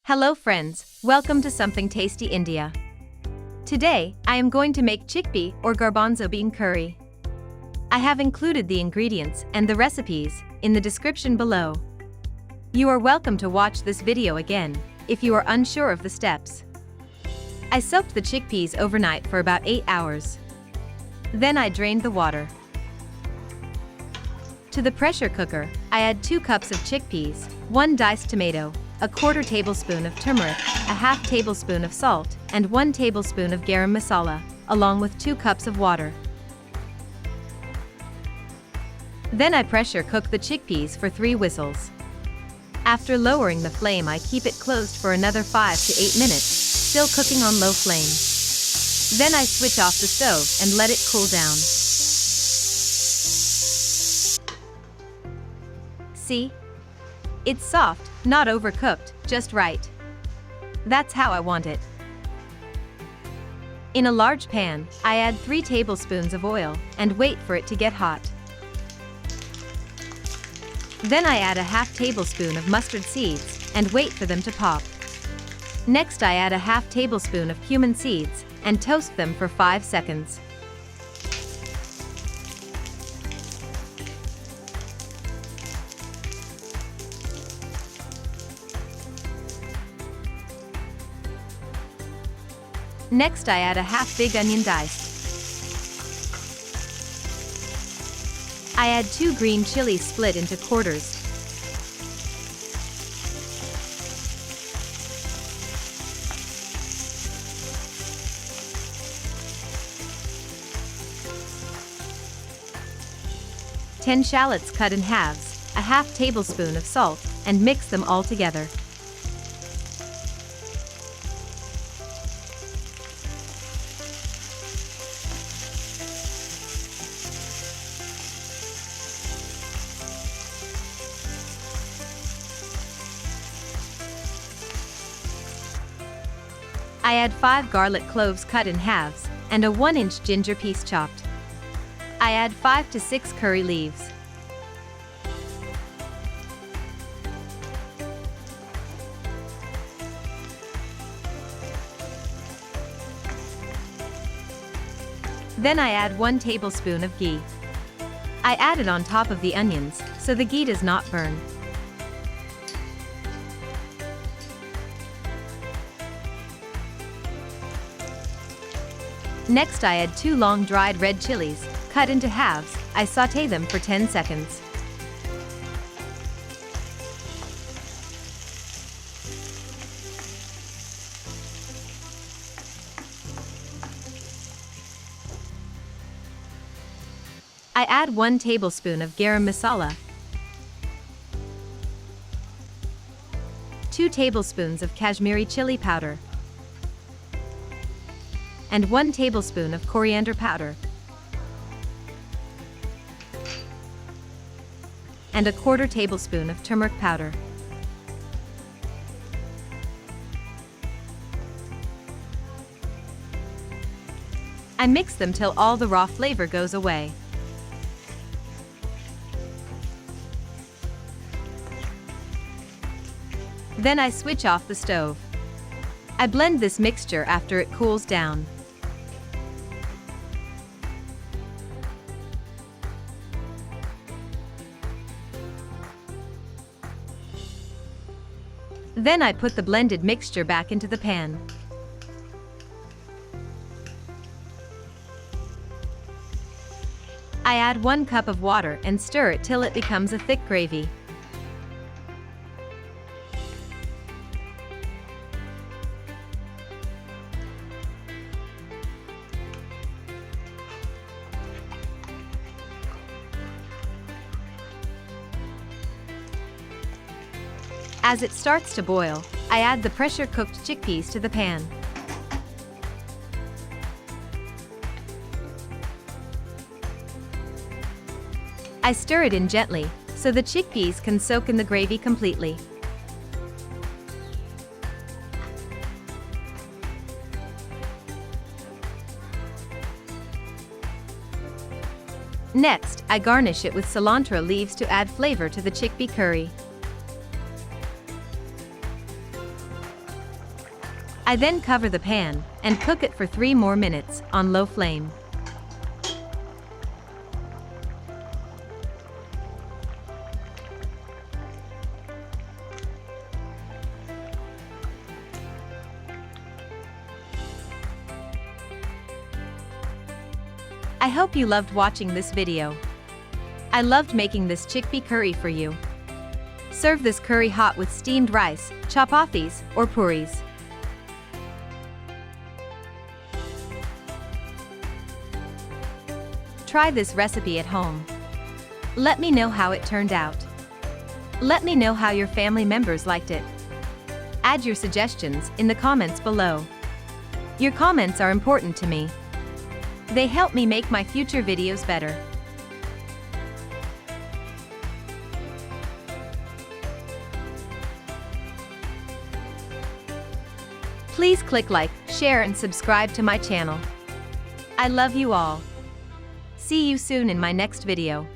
Hello friends, welcome to Something Tasty India. Today, I am going to make chickpea or garbanzo bean curry. I have included the ingredients and the recipes in the description below. You are welcome to watch this video again if you are unsure of the steps. I soaked the chickpeas overnight for about 8 hours. Then I drained the water. To the pressure cooker, I add 2 cups of chickpeas, 1 diced tomato, a 1/4 tablespoon of turmeric, a 1/2 tablespoon of salt, and 1 tablespoon of Garam Masala, along with 2 cups of water. Then I pressure cook the chickpeas for 3 whistles. After lowering the flame, I keep it closed for another 5 to 8 minutes, still cooking on low flame. Then I switch off the stove and let it cool down. See? It's soft, not overcooked, just right. That's how I want it. In a large pan, I add 3 tablespoons of oil and wait for it to get hot. Then I add a 1/2 tablespoon of mustard seeds and wait for them to pop. Next I add a 1/2 tablespoon of cumin seeds and toast them for 5 seconds. Next I add a 1/2 big onion diced. I add 2 green chilies split into quarters. Ten shallots cut in halves, a 1/2 tablespoon of salt, and mix them all together. I add 5 garlic cloves cut in halves, and a 1-inch ginger piece chopped. I add 5 to 6 curry leaves. Then I add 1 tablespoon of ghee. I add it on top of the onions, so the ghee does not burn. Next I add 2 long dried red chilies, cut into halves. I sauté them for 10 seconds. I add 1 tablespoon of Garam Masala, 2 tablespoons of Kashmiri Chilli Powder, and 1 tablespoon of coriander powder, and a 1/4 tablespoon of turmeric powder. I mix them till all the raw flavor goes away. Then I switch off the stove. I blend this mixture after it cools down. Then I put the blended mixture back into the pan. I add 1 cup of water and stir it till it becomes a thick gravy. As it starts to boil, I add the pressure-cooked chickpeas to the pan. I stir it in gently, so the chickpeas can soak in the gravy completely. Next, I garnish it with cilantro leaves to add flavor to the chickpea curry. I then cover the pan and cook it for 3 more minutes on low flame. I hope you loved watching this video. I loved making this chickpea curry for you. Serve this curry hot with steamed rice, chapatis, or puris. Try this recipe at home. Let me know how it turned out. Let me know how your family members liked it. Add your suggestions in the comments below. Your comments are important to me. They help me make my future videos better. Please click like, share and subscribe to my channel. I love you all. See you soon in my next video.